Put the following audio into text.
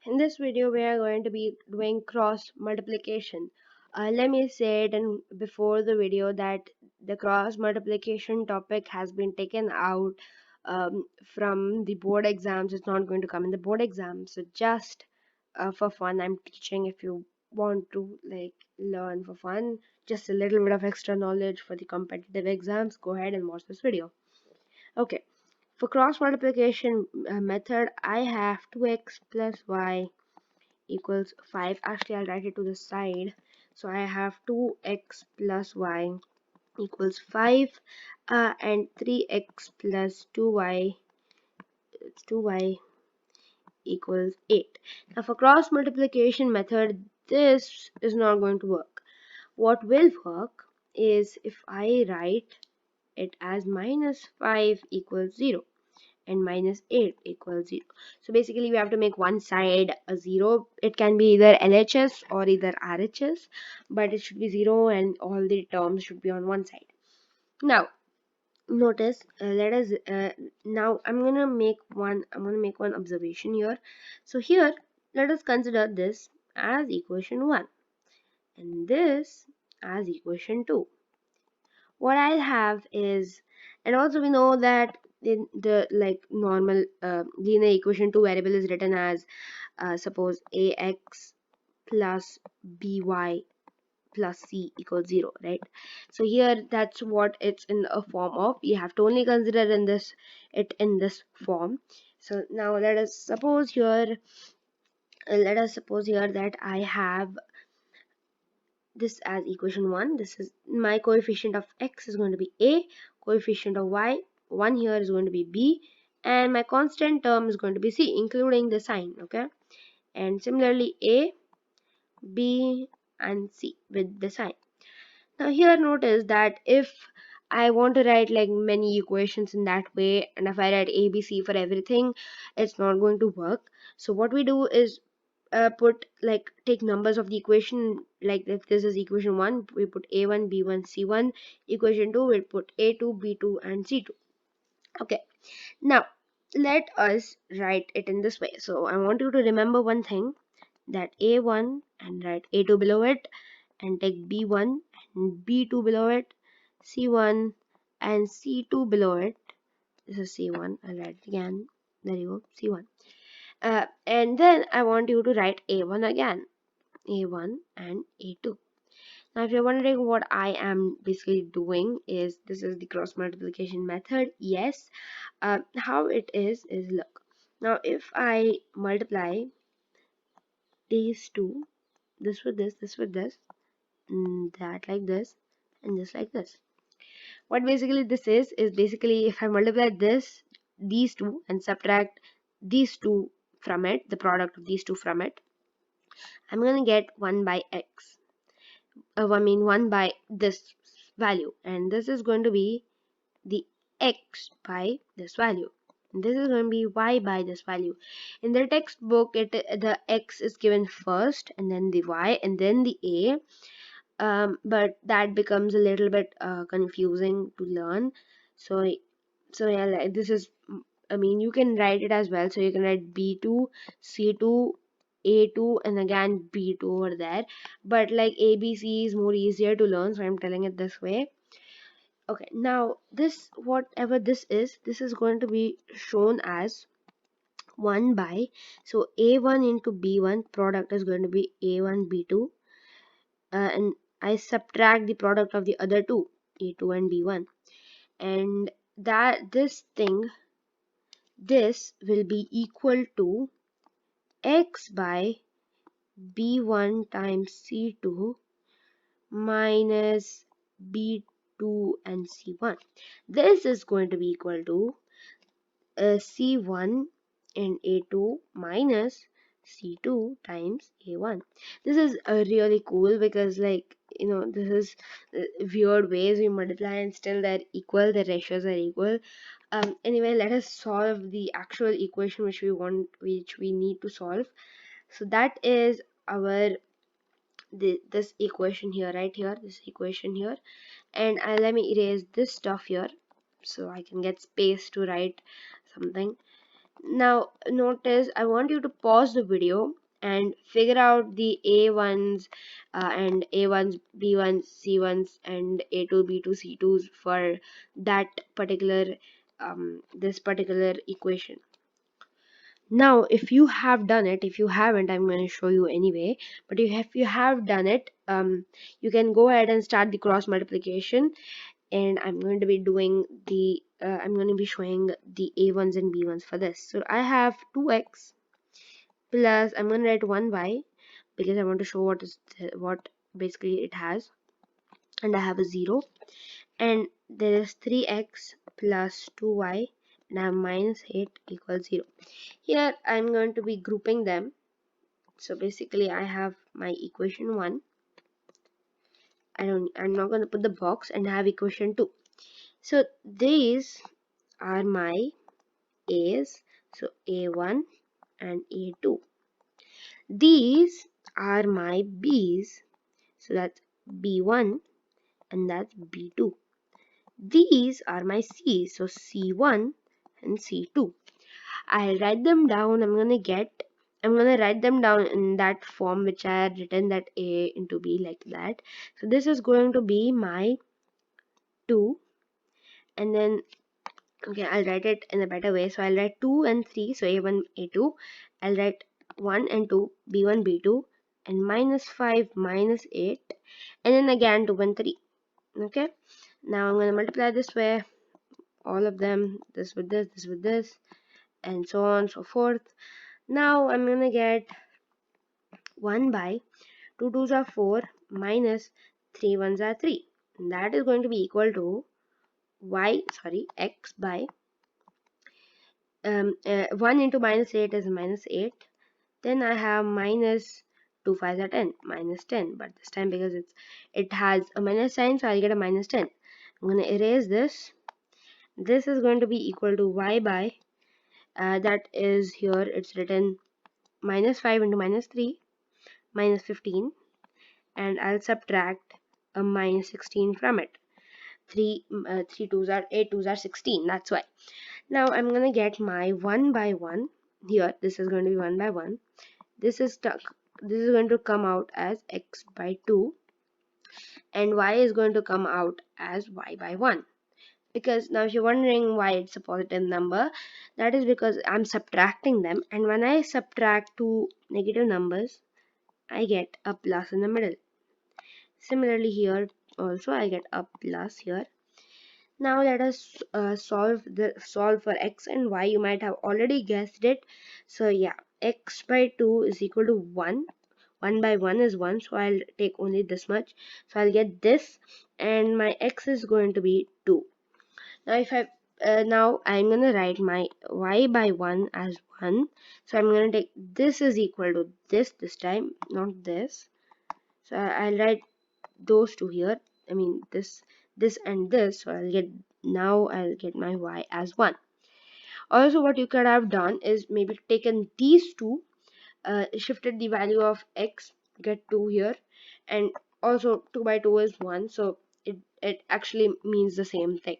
In this video, we are going to be doing cross multiplication. Let me say it before the video that the cross multiplication topic has been taken out from the board exams. It's not going to come in the board exam. So just for fun, I'm teaching. If you want to learn for fun, just a little bit of extra knowledge for the competitive exams, go ahead and watch this video. Okay. For cross multiplication method, I have 2x plus y equals 5. Actually, I'll write it to the side. So I have 2x plus y equals 5 and 3x plus 2y equals 8. Now for cross multiplication method, this is not going to work. What will work is if I write it as minus 5 equals 0 and minus 8 equals 0. So basically we have to make one side a 0. It can be either LHS or either RHS, but it should be 0 and all the terms should be on one side. Now notice, now I'm gonna make one observation here. So here let us consider this as equation 1 and this as equation 2. What I'll have is, and also we know that in the normal linear equation, two variable is written as suppose ax plus by plus c equals 0, right? So here that's what it's in a form of. You have to only consider in this form. So now let us suppose here that I have this as equation 1. This is my coefficient of x is going to be a, coefficient of y, 1 here is going to be b, and my constant term is going to be c, including the sign. Okay, and similarly a, b and c with the sign. Now here notice that if I want to write like many equations in that way, and if I write a b c for everything, it's not going to work. So what we do is take numbers of the equation. Like if this is equation 1, we put a1 b1 c1. Equation 2, we put a2 b2 and c2. Okay, now let us write it in this way. So I want you to remember one thing, that a1 and write a2 below it, and take b1 and b2 below it, c1 and c2 below it. This is c1. I'll write it again. There you go, c1. And then I want you to write a1 again, a1 and a2. Now if you're wondering what I am basically doing, is this is the cross multiplication method. Yes, how it is look. Now if I multiply these two, this with this, that like this, and this like this, what basically this is basically if I multiply these two and subtract these two from it, the product of these two from it, I'm gonna get 1 by x. I mean 1 by this value, and this is going to be the x by this value. And this is going to be y by this value. In the textbook, the x is given first, and then the y, and then the a. But that becomes a little bit confusing to learn. So yeah, this is, I mean, you can write it as well. So you can write b2 c2 a2 and again b2 over there, but like abc is more easier to learn, so I'm telling it this way. Okay, now this, whatever this is going to be shown as 1 by, so a1 into b1 product is going to be a1 b2, and I subtract the product of the other two, a2 and b1, and that this will be equal to x by b1 times c2 minus b2 and c1. This is going to be equal to c1 and a2 minus c2 times a1. This is really cool because, like, you know, this is weird ways we multiply and still they're equal, the ratios are equal. Anyway, let us solve the actual equation which we need to solve. So that is our this equation here, right here, this equation here, and let me erase this stuff here so I can get space to write something. Now notice, I want you to pause the video and figure out the A1s and A1s, B1s, C1s and A2, B2, C2s for that particular this particular equation. Now if you have done it, if you haven't, I'm going to show you anyway, but if you have done it, you can go ahead and start the cross multiplication, and I'm going to be doing the I'm going to be showing the A1s and B1s for this. So I have 2x plus, I'm going to write 1y because I want to show what basically it has, and I have a 0, and there is 3x plus 2y, and I have minus 8 equals 0. Here I'm going to be grouping them. So basically I have my equation 1, I'm not going to put the box, and I have equation 2. So these are my A's, so A1 and A2. These are my B's, so that's B1 and that's B2. These are my C's, so C1 and C2. I'll write them down. I'm gonna write them down in that form which I had written, that A into B, like that. So this is going to be my 2, and then okay, I'll write it in a better way. So I'll write 2 and 3, so A1, A2. I'll write 1 and 2, B1, B2, and minus 5, minus 8, and then again 2 and 3. Okay, now I'm going to multiply this way, all of them, this with this, and so on and so forth. Now I'm going to get 1 by 2 2s are 4 minus 3 1s are 3. And that is going to be equal to x by 1 into minus 8 is minus 8. Then I have minus 2 5s are 10, minus 10. But this time, because it has a minus sign, so I'll get a minus 10. I'm going to erase this. This is going to be equal to y by, that is here, it's written minus 5 into minus 3, minus 15. And I'll subtract a minus 16 from it. 3 2s are 8 2s are 16, that's why. Now I'm gonna get my 1 by 1 here. This is going to be 1 by 1. This is going to come out as x by 2, and y is going to come out as y by 1. Because now if you're wondering why it's a positive number, that is because I'm subtracting them, and when I subtract two negative numbers, I get a plus in the middle. Similarly here also I get a plus here. Now let us solve for x and y. You might have already guessed it. So yeah, x by 2 is equal to 1. 1 by 1 is 1, so I'll take only this much. So I'll get this, and my x is going to be 2. Now if I now I'm gonna write my y by 1 as 1. So I'm gonna take this is equal to this time, not this. So I'll write those two here. I mean this and this. So I'll get my y as 1. Also, what you could have done is maybe taken these two, shifted the value of x, get 2 here, and also 2 by 2 is 1, so it actually means the same thing.